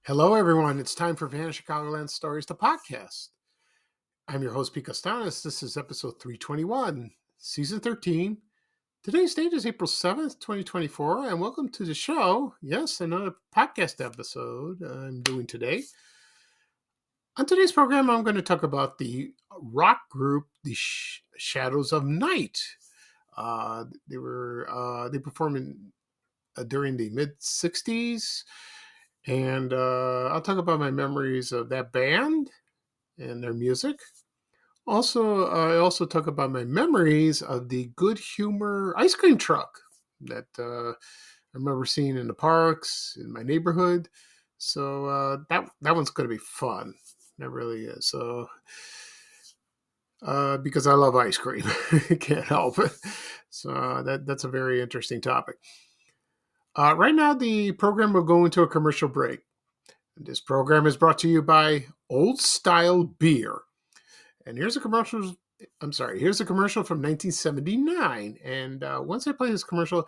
Hello, everyone. It's time for Vanished Chicagoland Stories, the podcast. I'm your host, Pete Costanis. This is episode 321, season 13. Today's date is April 7th, 2024, and welcome to the show. Yes, another podcast episode I'm doing today. On today's program, I'm going to talk about the rock group, the Shadows of Night. They performed during the mid-60s. And I'll talk about my memories of that band and their music. Also, I also talk about my memories of the Good Humor ice cream truck that I remember seeing in the parks in my neighborhood. So that one's going to be fun. That really is. So because I love ice cream, can't help it. So that's a very interesting topic. Right now, the program will go into a commercial break. This program is brought to you by Old Style Beer. And here's a commercial. Here's a commercial from 1979. And once I play this commercial,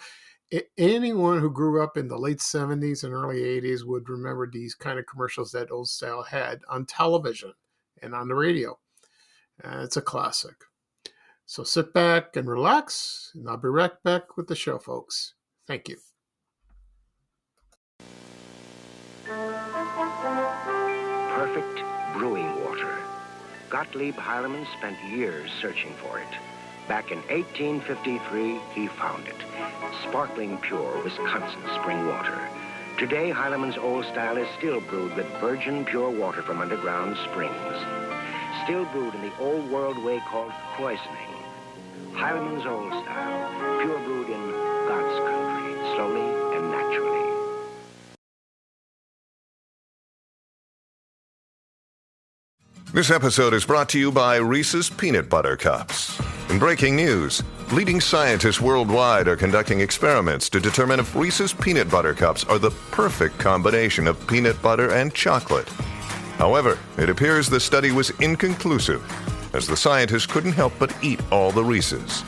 anyone who grew up in the late 70s and early 80s would remember these kind of commercials that Old Style had on television and on the radio. It's a classic. So sit back and relax, and I'll be right back with the show, folks. Thank you. Perfect brewing water. Gottlieb Heilemann spent years searching for it. Back in 1853, he found it. Sparkling pure Wisconsin spring water. Today, Heilemann's Old Style is still brewed with virgin pure water from underground springs. Still brewed in the old world way called kreuzening. Heilemann's Old Style, pure brewed in God's country, slowly and naturally. This episode is brought to you by Reese's Peanut Butter Cups. In breaking news, leading scientists worldwide are conducting experiments to determine if Reese's Peanut Butter Cups are the perfect combination of peanut butter and chocolate. However, it appears the study was inconclusive, as the scientists couldn't help but eat all the Reese's.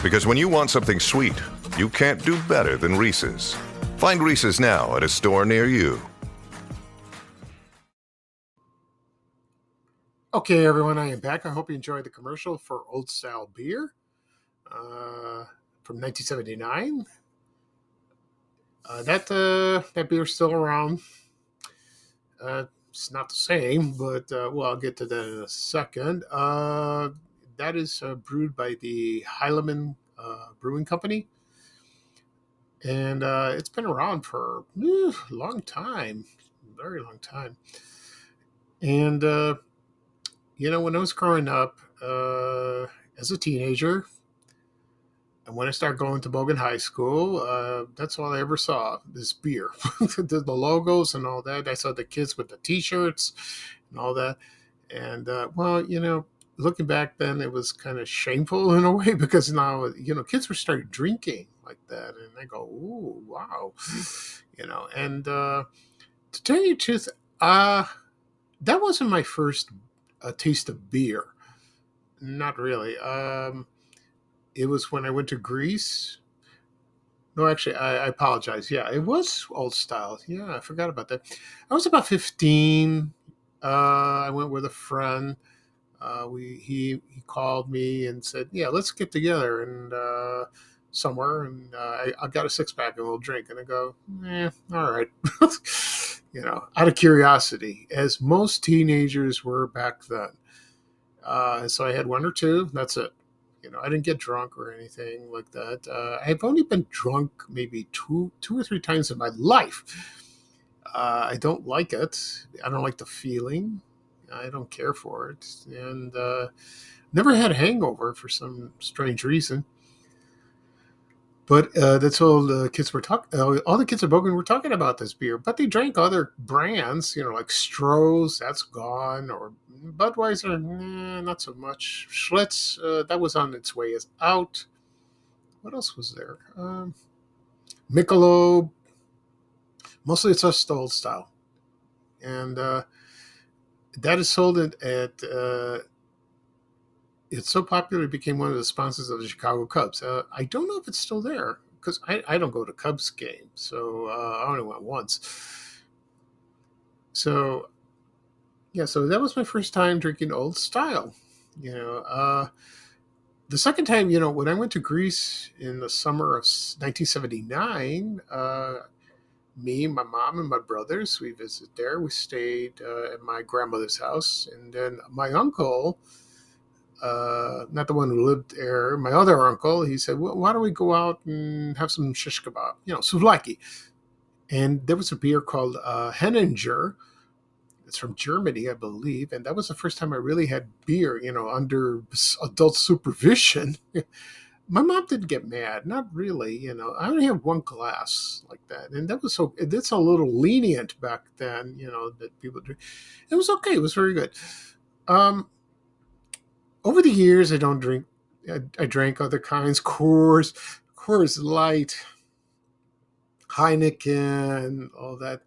Because when you want something sweet, you can't do better than Reese's. Find Reese's now at a store near you. Okay, everyone, I am back. I hope you enjoyed the commercial for Old Style Beer from 1979. That beer's still around. It's not the same, but I'll get to that in a second. That is brewed by the Heilemann Brewing Company. And it's been around for a long time, very long time. And when I was growing up as a teenager, and when I started going to Bogan High School, that's all I ever saw, this beer. the logos and all that. I saw the kids with the T-shirts and all that. And, looking back then, it was kind of shameful in a way because now, kids were starting drinking like that. And I go, ooh, wow. And to tell you the truth, that wasn't my first a taste of beer. Not really. It was when I went to Greece. No, actually, I apologize. Yeah, it was Old Style. Yeah, I forgot about that. I was about 15. I went with a friend. He called me and said, "Yeah, let's get together and somewhere." And I got a 6-pack and we'll drink. And I go, all right. Out of curiosity, as most teenagers were back then. So I had one or two. That's it. I didn't get drunk or anything like that. I've only been drunk maybe two or three times in my life. I don't like it. I don't like the feeling. I don't care for it. And never had a hangover for some strange reason. But that's all the kids were talking. All the kids at Bogan were talking about this beer, but they drank other brands, like Stroh's, that's gone, or Budweiser, not so much. Schlitz, that was on its way out. What else was there? Michelob. Mostly it's just old style, and that is sold at. It's so popular it became one of the sponsors of the Chicago Cubs. I don't know if it's still there because I don't go to Cubs games, so I only went once. So yeah, so that was my first time drinking old style. The second time, when I went to Greece in the summer of 1979, me, my mom, and my brothers, we visited there. We stayed at my grandmother's house, and then my uncle, not the one who lived there, my other uncle, he said, well, why don't we go out and have some shish kebab, souvlaki. And there was a beer called Henninger. It's from Germany, I believe. And that was the first time I really had beer, under adult supervision. My mom didn't get mad, not really. I only had one glass like that, and that was it's a little lenient back then. That people drink. It was okay. It was very good. Over the years, I don't drink. I drank other kinds, Coors Light, Heineken, all that.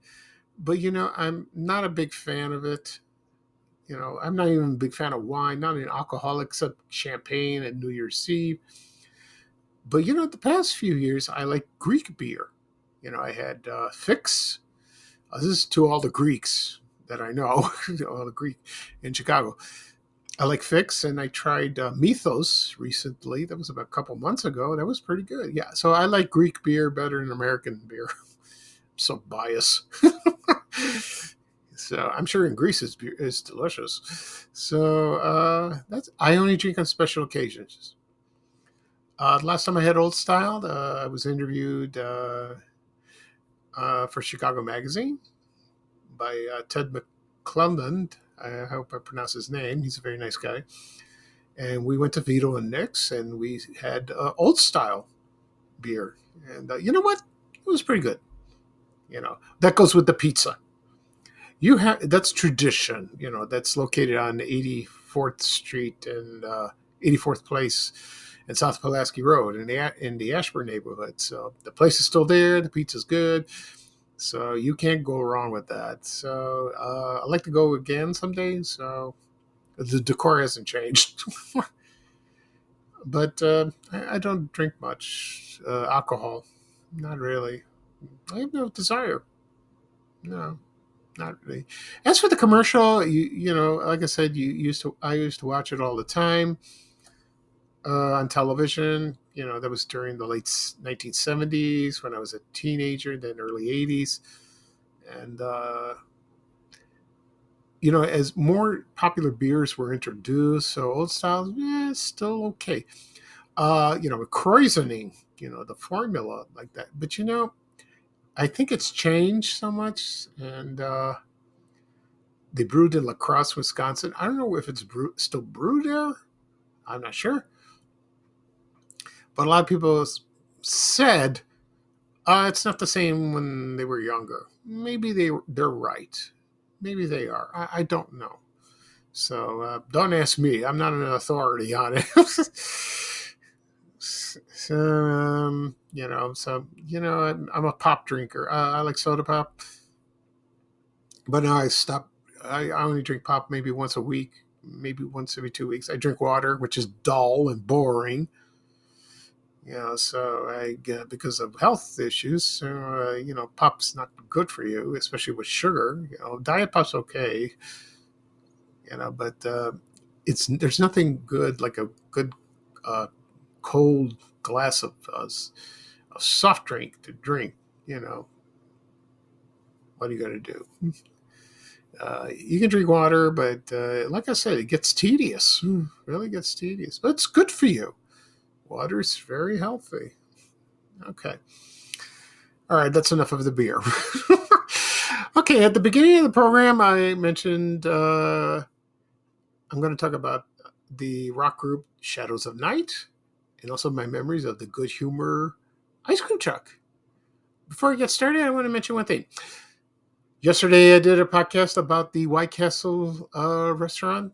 But I'm not a big fan of it. I'm not even a big fan of wine. Not an alcoholic, except champagne and New Year's Eve. But the past few years, I like Greek beer. I had Fix. This is to all the Greeks that I know, all the Greek in Chicago. I like Fix, and I tried Mythos recently. That was about a couple months ago. That was pretty good. Yeah, so I like Greek beer better than American beer. I'm so biased. So I'm sure in Greece it's delicious. So I only drink on special occasions. Last time I had Old Style, I was interviewed for Chicago Magazine by Ted McClelland. I hope I pronounce his name. He's a very nice guy. And we went to Vito and Nick's, and we had Old Style beer. And you know what? It was pretty good. That goes with the pizza. That's tradition. That's located on 84th Street and 84th Place and South Pulaski Road in the Ashburn neighborhood. So the place is still there. The pizza's good. So you can't go wrong with that. So I'd like to go again someday. So the decor hasn't changed. But I don't drink much alcohol. Not really. I have no desire. No, not really. As for the commercial, like I said, I used to watch it all the time. On television. That was during the late 1970s when I was a teenager, then early 80s. And, as more popular beers were introduced, so Old Style, still okay. Kreuzening, the formula like that. But, I think it's changed so much. And they brewed in La Crosse, Wisconsin. I don't know if it's still brewed there. I'm not sure. But a lot of people said it's not the same when they were younger. Maybe they're right. Maybe they are. I don't know. So don't ask me. I'm not an authority on it. I'm a pop drinker. I like soda pop. But now I stopped. I only drink pop maybe once a week, maybe once every 2 weeks. I drink water, which is dull and boring. So because of health issues, pop's not good for you, especially with sugar. Diet pop's okay, but there's nothing good like a good cold glass of soft drink to drink. What are you going to do? You can drink water, but like I said, it gets tedious. Really gets tedious, but it's good for you. Water is very healthy. Okay. All right, that's enough of the beer. Okay, at the beginning of the program, I mentioned I'm going to talk about the rock group Shadows of Night and also my memories of the Good Humor ice cream truck. Before I get started, I want to mention one thing. Yesterday, I did a podcast about the White Castle restaurant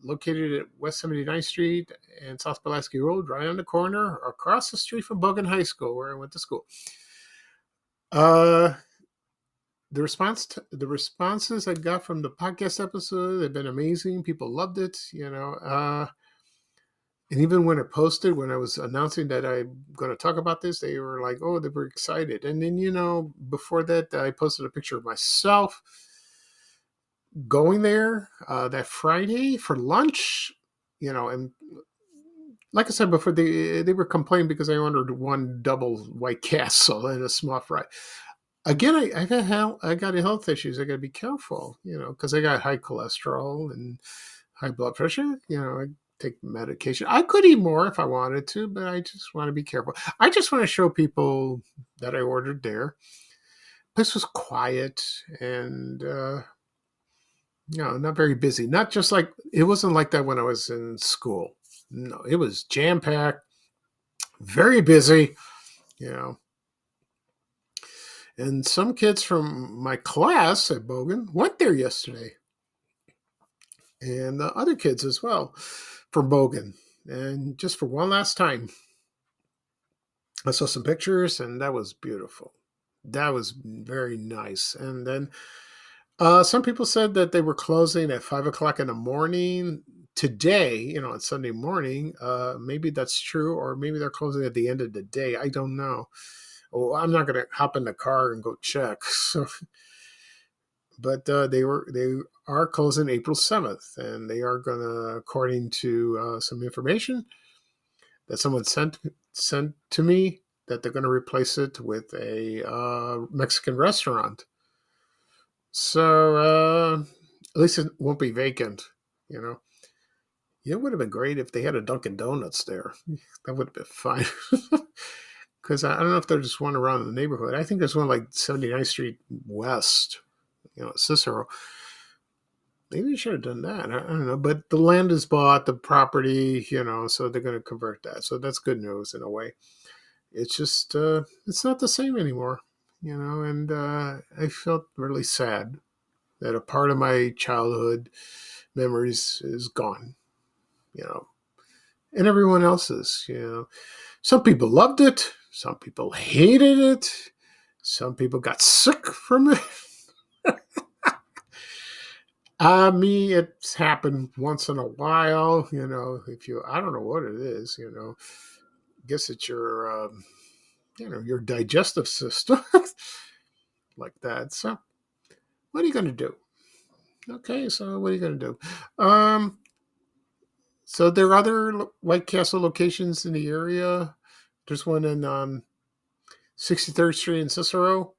located at West 79th Street and South Pulaski Road, right on the corner, across the street from Bogan High School, where I went to school. The responses I got from the podcast episode have been amazing. People loved it, and even when I posted, when I was announcing that I'm going to talk about this, they were like, oh, they were excited. And then, before that, I posted a picture of myself going there that Friday for lunch, and like I said before, they were complaining because I ordered one double White Castle and a small fry. Again, I got health issues. I got to be careful, because I got high cholesterol and high blood pressure. I take medication. I could eat more if I wanted to, but I just want to be careful. I just want to show people that I ordered there. This was quiet and, not very busy. Not just like, it wasn't like that when I was in school. No, it was jam-packed, very busy, And some kids from my class at Bogan went there yesterday. And the other kids as well from Bogan. And just for one last time, I saw some pictures and that was beautiful. That was very nice. And then some people said that they were closing at 5 o'clock in the morning today, on Sunday morning. Maybe that's true, or maybe they're closing at the end of the day. I don't know. Oh, I'm not going to hop in the car and go check. So, but they are closing April 7th, and they are going to, according to some information that someone sent to me, that they're going to replace it with a Mexican restaurant. So at least it won't be vacant, It would have been great if they had a Dunkin' Donuts there. That would have been fine. Because I don't know if there's just one around the neighborhood. I think there's one like 79th Street West, Cicero. Maybe you should have done that. I don't know. But the land is bought, the property, so they're going to convert that. So that's good news in a way. It's just, it's not the same anymore, and I felt really sad that a part of my childhood memories is gone, and everyone else's, Some people loved it. Some people hated it. Some people got sick from it. Me, it's happened once in a while, I don't know what it is, guess it's your, your digestive system like that. So what are you going to do? Okay. So what are you going to do? So there are other White Castle locations in the area. There's one in 63rd Street in Cicero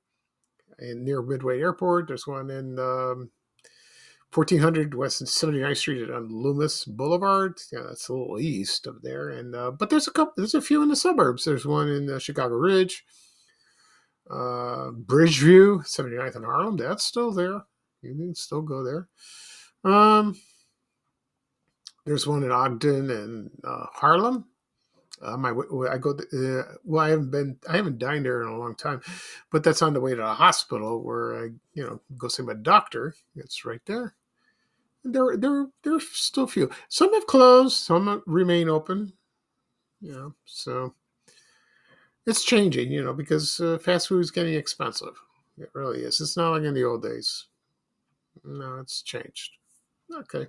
and near Midway Airport. There's one in 1400 West 79th Street on Loomis Boulevard. Yeah, that's a little east of there. And but there's a few in the suburbs. There's one in Chicago Ridge, Bridgeview, 79th and Harlem. That's still there. You can still go there. There's one in Ogden and Harlem. I haven't dined there in a long time, but that's on the way to the hospital where I, go see my doctor. It's right there. There's still a few. Some have closed, some remain open. So it's changing, because fast food is getting expensive. It really is. It's not like in the old days. No, it's changed. Okay.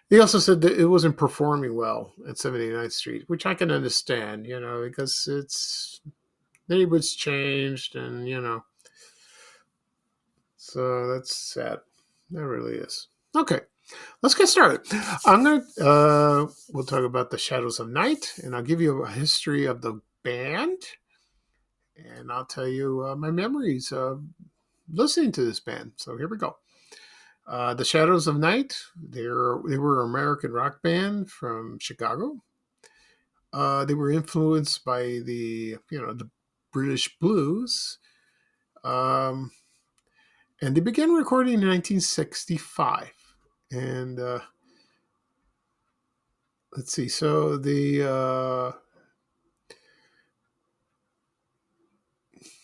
They also said that it wasn't performing well at 79th Street, which I can understand, because it's neighborhoods changed and, so that's sad. That really is. Okay. Let's get started. We'll talk about the Shadows of Night, and I'll give you a history of the band, and I'll tell you my memories of listening to this band. So here we go. The Shadows of Night, they were an American rock band from Chicago. They were influenced by the British blues. And they began recording in 1965. And let's see. So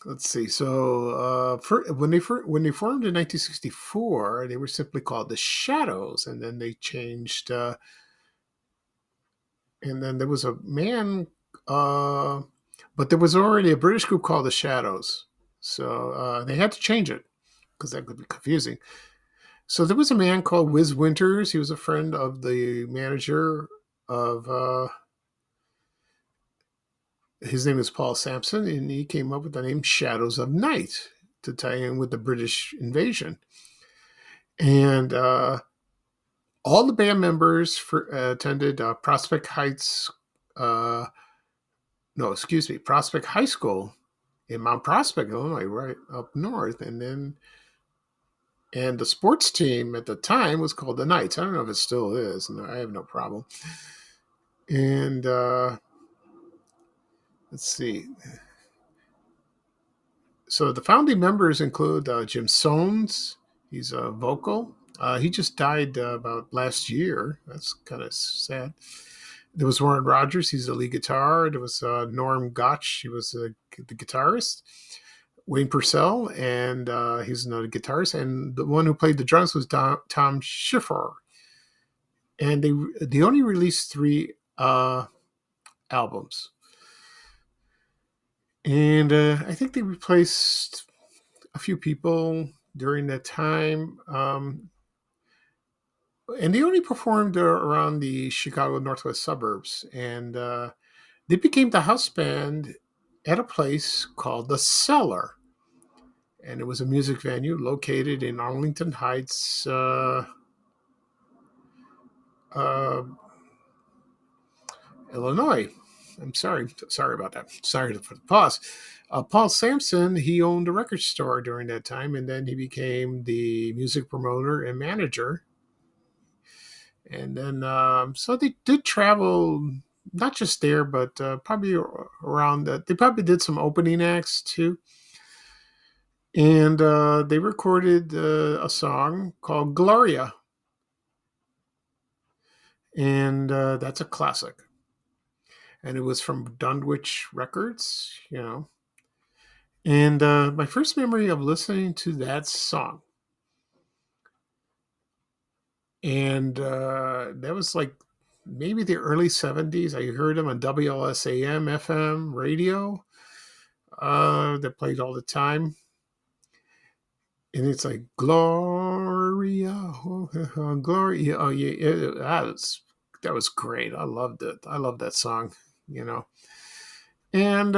let's see. So when they formed in 1964, they were simply called the Shadows, and then they changed. And then there was a man, but there was already a British group called the Shadows, so they had to change it because that could be confusing. So there was a man called Wiz Winters. He was a friend of the manager of. His name is Paul Sampson, and he came up with the name Shadows of Night to tie in with the British invasion. And all the band members attended Prospect Heights. Prospect High School in Mount Prospect, Illinois, right up north. And the sports team at the time was called the Knights. I don't know if it still is. No, I have no problem. And let's see. So the founding members include Jim Soanes. He's a vocal. He just died about last year. That's kind of sad. There was Warren Rogers. He's the lead guitar. There was Norm Gotch. He was the guitarist. Wayne Purcell, and he's another guitarist. And the one who played the drums was Tom Schiffer. And they only released 3 albums. And I think they replaced a few people during that time. And they only performed around the Chicago Northwest suburbs. And they became the house band at a place called The Cellar. And it was a music venue located in Arlington Heights, Illinois. I'm sorry about that. Sorry for the pause. Paul Sampson, he owned a record store during that time, and then he became the music promoter and manager. And then, so they did travel, not just there, but probably around that. They probably did some opening acts too. And they recorded a song called Gloria. And that's a classic. And it was from Dunwich Records, And my first memory of listening to that song, and that was like maybe the early 70s. I heard them on WLSAM FM radio that played all the time. And it's like, Gloria, Gloria. Oh, yeah, that was great. I loved it. I love that song, And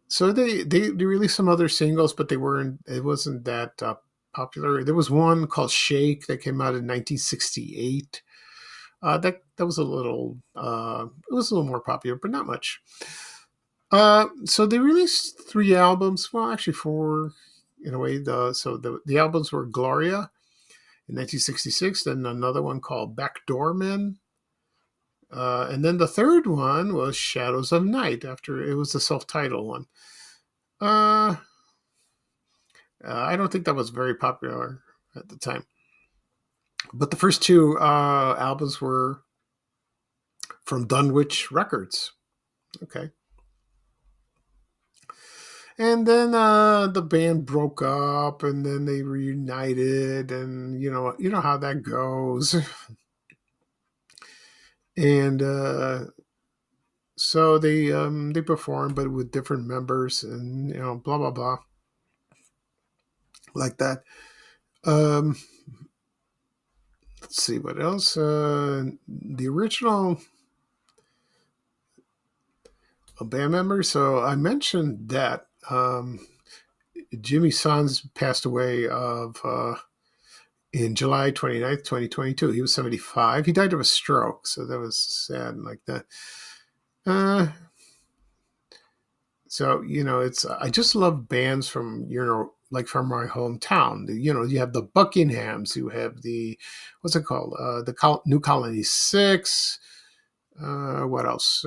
so they released some other singles, but it wasn't that popular. There was one called Shake that came out in 1968. That was a little, it was a little more popular, but not much. So they released 3 albums. Well, actually 4 in a way. The albums were Gloria in 1966, then another one called Backdoor Men. And then the third one was Shadows of Night. After it was the self-titled one. I don't think that was very popular at the time. But the first 2 albums were from Dunwich Records. Okay. And then the band broke up, and then they reunited, and you know how that goes. And so they performed, but with different members, and blah blah blah, like that. Let's see what else. The original band members. So I mentioned that Jimmy Soanes passed away in July 29th, 2022. He was 75. He died of a stroke, so that was sad like that. So, I just love bands from, like from my hometown. You have the Buckinghams, you have what's it called? The New Colony 6. What else?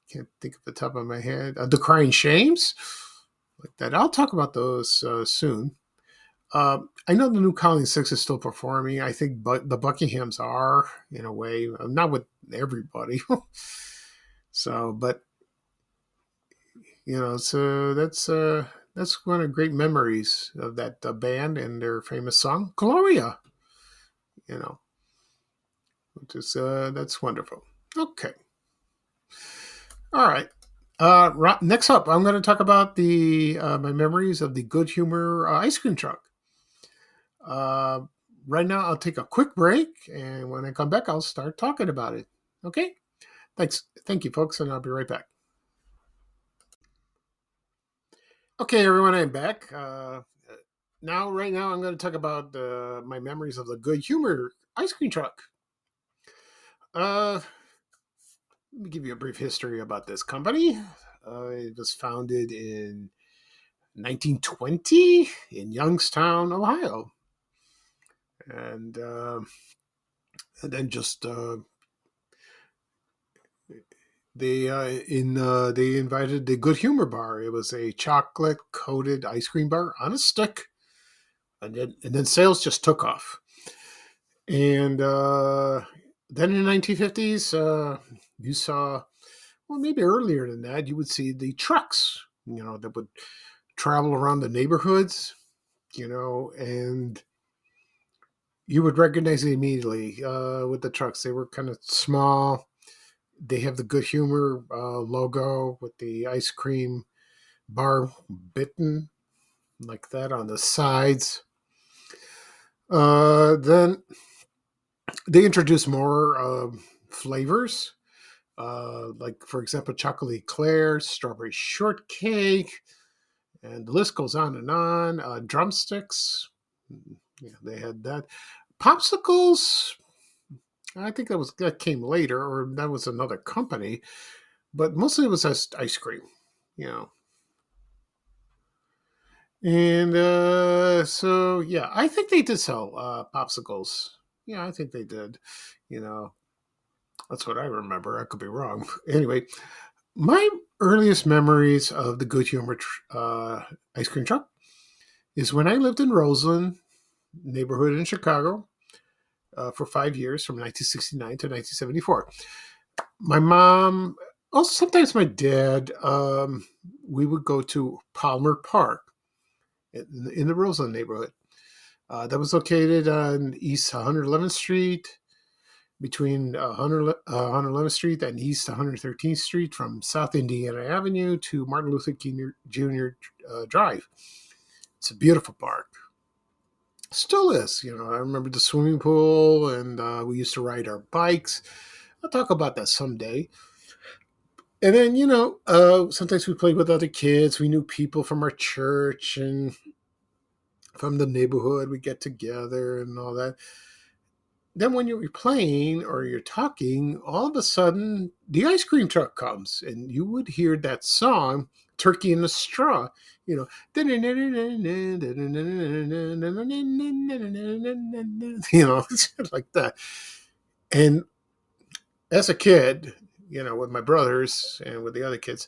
Can't think of the top of my head. The Crying Shames, like that. I'll talk about those soon. I know the New Colony 6 is still performing. I think the Buckinghams are, in a way, not with everybody. So, but So that's one of great memories of that band and their famous song Gloria. You know, which is that's wonderful. Okay, all right. Next up, I'm going to talk about the my memories of the Good Humor ice cream truck. Uh, right now, I'll take a quick break, and when I come back, I'll start talking about it. Okay? Thank you, folks, and I'll be right back. Okay, everyone, I'm back. Right now, I'm going to talk about my memories of the Good Humor ice cream truck. Let me give you a brief history about this company. It was founded in 1920 in Youngstown, Ohio, and then just they invited the Good Humor Bar. It was a chocolate coated ice cream bar on a stick, and then sales just took off. And then in the 1950s, you saw, well, maybe earlier than that, you would see the trucks, that would travel around the neighborhoods, and you would recognize it immediately with the trucks. They were kind of small. They have the Good Humor logo with the ice cream bar bitten like that on the sides. Then they introduced more flavors, like, for example, chocolate eclair, strawberry shortcake, and the list goes on and on. Drumsticks, yeah, they had that. Popsicles, I think that came later, or that was another company, but mostly it was ice cream, you know. And so, yeah, I think they did sell popsicles. Yeah, I think they did. You know, that's what I remember. I could be wrong. Anyway, my earliest memories of the Good Humor ice cream truck is when I lived in Roseland neighborhood in Chicago for 5 years, from 1969 to 1974. My mom, also sometimes my dad, we would go to Palmer Park in the Roseland neighborhood. That was located on East 111th Street, between 111th Street and East 113th Street, from South Indiana Avenue to Martin Luther King Jr. Drive. It's a beautiful park. Still is. I remember the swimming pool, and we used to ride our bikes. I'll talk about that someday. And then, sometimes we played with other kids. We knew people from our church and from the neighborhood. We get together and all that. Then when you're playing or you're talking, all of a sudden the ice cream truck comes, and you would hear that song, Turkey in the Straw, like that. And as a kid, with my brothers and with the other kids,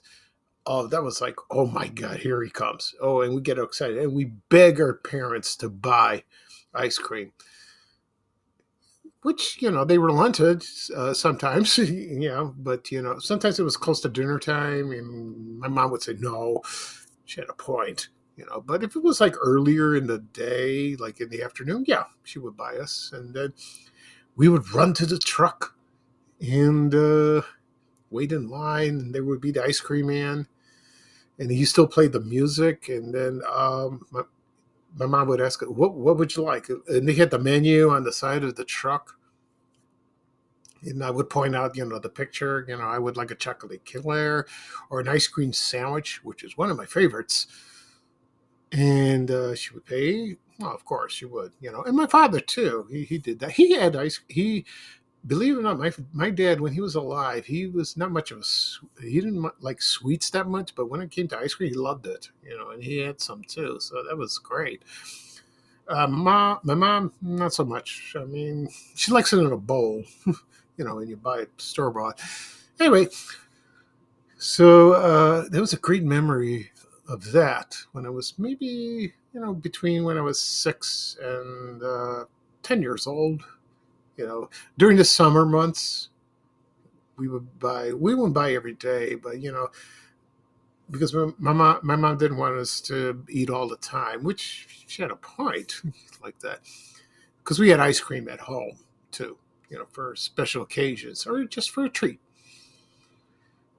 oh, that was like, oh my God, here he comes. Oh, and we get excited and we beg our parents to buy ice cream, which, they relented sometimes, but, sometimes it was close to dinner time and my mom would say, no, she had a point, but if it was like earlier in the day, like in the afternoon, yeah, she would buy us. And then we would run to the truck and wait in line, and there would be the ice cream man, and he still played the music. And then my mom would ask, what would you like? And they had the menu on the side of the truck. And I would point out, the picture, I would like a chocolate eclair or an ice cream sandwich, which is one of my favorites. And she would pay. Well, of course she would, and my father too. He did that. He had believe it or not, my dad, when he was alive, he was not much of he didn't like sweets that much, but when it came to ice cream, he loved it, and he had some too. So that was great. My mom, not so much. I mean, she likes it in a bowl, and you buy it store bought. Anyway, so there was a great memory of that when I was maybe, between when I was 6 and 10 years old. During the summer months, we wouldn't buy every day, but, because my mom didn't want us to eat all the time, which she had a point like that, because we had ice cream at home too, for special occasions or just for a treat.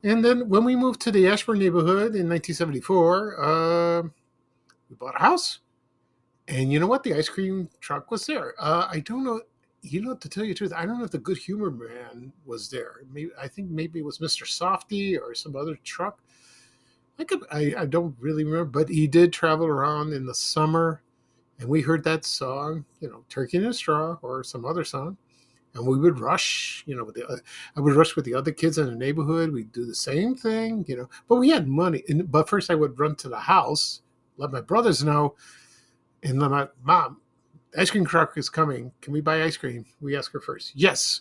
And then when we moved to the Ashburn neighborhood in 1974, we bought a house. And you know what? The ice cream truck was there. I don't know. To tell you the truth, I don't know if the Good Humor Man was there. I think maybe it was Mr. Softy or some other truck. I don't really remember, but he did travel around in the summer, and we heard that song, "Turkey in a Straw" or some other song, and we would rush. I would rush with the other kids in the neighborhood. We'd do the same thing, but we had money. But first, I would run to the house, let my brothers know, and I'm like, "Mom, ice cream truck is coming. Can we buy ice cream?" We ask her first. Yes.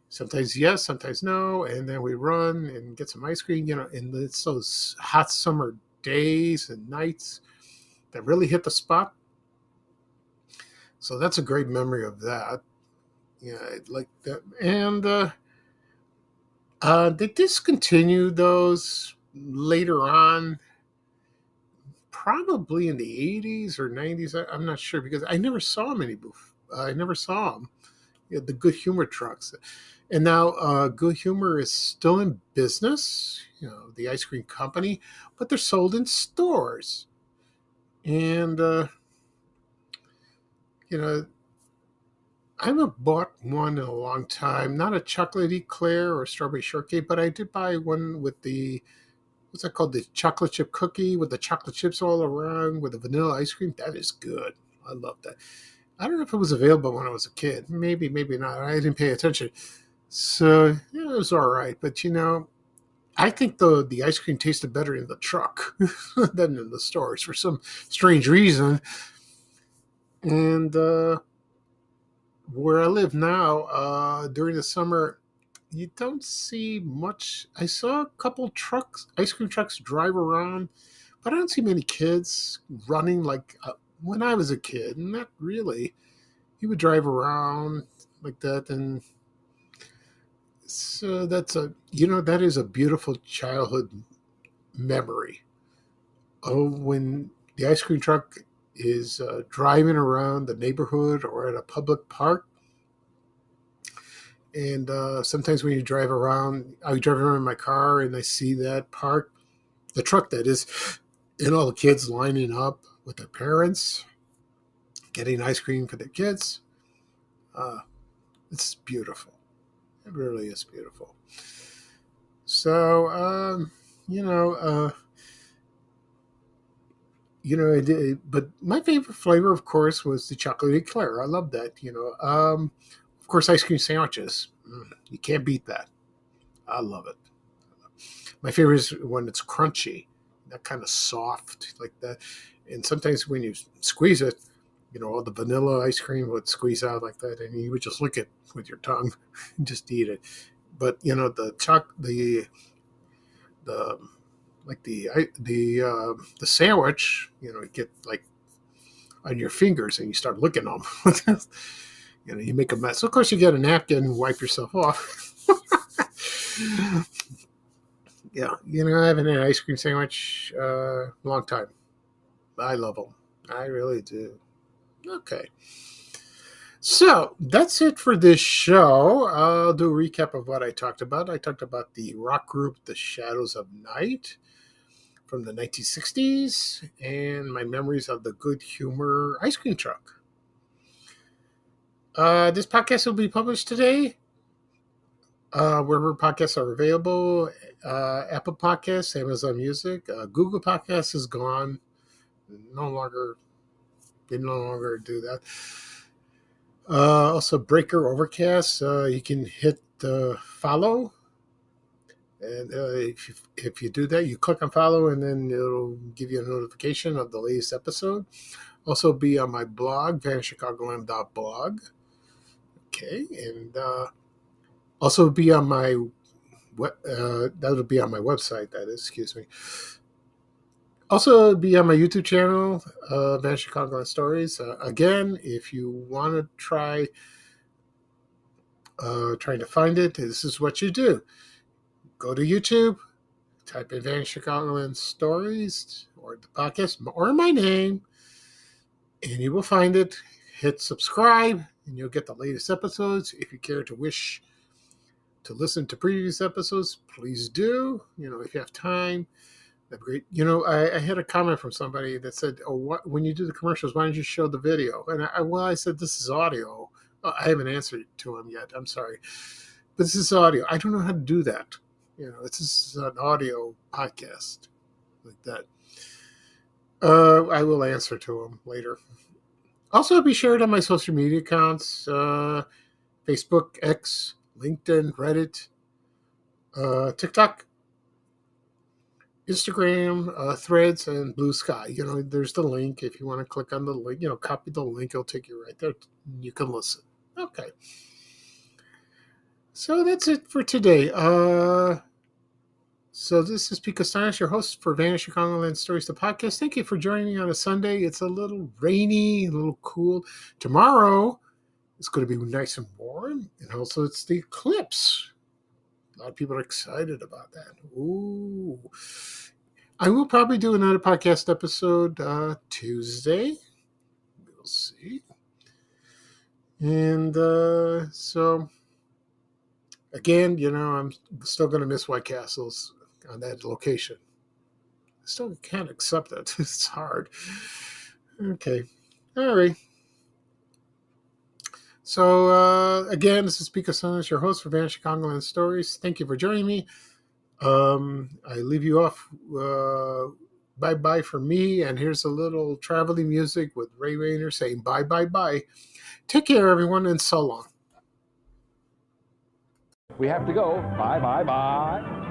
Sometimes yes, sometimes no. And then we run and get some ice cream, and it's those hot summer days and nights that really hit the spot. So that's a great memory of that. Yeah, like that. And they discontinued those later on, probably in the 80s or 90s. I'm not sure because I never saw them anymore. I never saw them. The Good Humor trucks. And now Good Humor is still in business, the ice cream company, but they're sold in stores. And, I haven't bought one in a long time. Not a chocolate eclair or strawberry shortcake, but I did buy one with what's that called? The chocolate chip cookie with the chocolate chips all around with the vanilla ice cream. That is good. I love that. I don't know if it was available when I was a kid. Maybe, maybe not. I didn't pay attention. So it was all right. But, I think the ice cream tasted better in the truck than in the stores for some strange reason. And where I live now, during the summer, you don't see much. I saw a couple ice cream trucks drive around, but I don't see many kids running like when I was a kid. Not really. He would drive around like that, and so that is a beautiful childhood memory. Oh, when the ice cream truck is driving around the neighborhood or at a public park. And sometimes when you drive around, I drive around in my car and I see that park, the truck that is, and all the kids lining up with their parents, getting ice cream for their kids. It's beautiful. It really is beautiful. So, but my favorite flavor, of course, was the chocolate eclair. I love that. Of course, ice cream sandwiches. You can't beat that. I love it. My favorite is when it's crunchy, that kind of soft like that. And sometimes when you squeeze it, all the vanilla ice cream would squeeze out like that, and you would just lick it with your tongue and just eat it. But the sandwich, you get like on your fingers and you start licking them. You make a mess. Of course, you get a napkin and wipe yourself off. Yeah, I haven't had an ice cream sandwich long time. I love them. I really do. Okay. So that's it for this show. I'll do a recap of what I talked about. I talked about the rock group The Shadows of Night from the 1960s and my memories of the Good Humor ice cream truck. This podcast will be published today, wherever podcasts are available. Apple Podcasts, Amazon Music, Google Podcasts is gone. They no longer do that. Also, Breaker, Overcast. You can hit follow, and if you do that, you click on follow, and then it'll give you a notification of the latest episode. Also, be on my blog, vanchicagoland.blog. Okay, and also be on my that'll be on my website. That is, excuse me. Also, be on my YouTube channel, Van Chicagoland Stories. Again, if you want to trying to find it, this is what you do. Go to YouTube, type in Van Chicagoland Stories or the podcast or my name, and you will find it. Hit subscribe, and you'll get the latest episodes. If you care to wish to listen to previous episodes, please do. If you have time, that'd be great. I had a comment from somebody that said, "Oh, when you do the commercials, why don't you show the video?" And I said, "This is audio." I haven't answered to him yet. I'm sorry, but this is audio. I don't know how to do that. This is an audio podcast like that. I will answer to him later. Also, it'll be shared on my social media accounts: Facebook, X, LinkedIn, Reddit, TikTok, Instagram, Threads, and Blue Sky. There's the link. If you want to click on the link, copy the link. It'll take you right there. You can listen. Okay. So that's it for today. So this is Pete Costanis, your host for Van Chicagoland Stories, the podcast. Thank you for joining me on a Sunday. It's a little rainy, a little cool. Tomorrow, it's going to be nice and warm. And also, it's the eclipse. A lot of people are excited about that. Ooh. I will probably do another podcast episode Tuesday. We'll see. And so, again, I'm still going to miss White Castles on that location. I still can't accept it. It's hard. Okay. All right. So, again, this is Pete Costanis, your host for Van Chicagoland Stories. Thank you for joining me. I leave you off. Bye-bye for me. And here's a little traveling music with Ray Rayner saying bye, bye, bye. Take care, everyone, and so long. We have to go. Bye, bye, bye.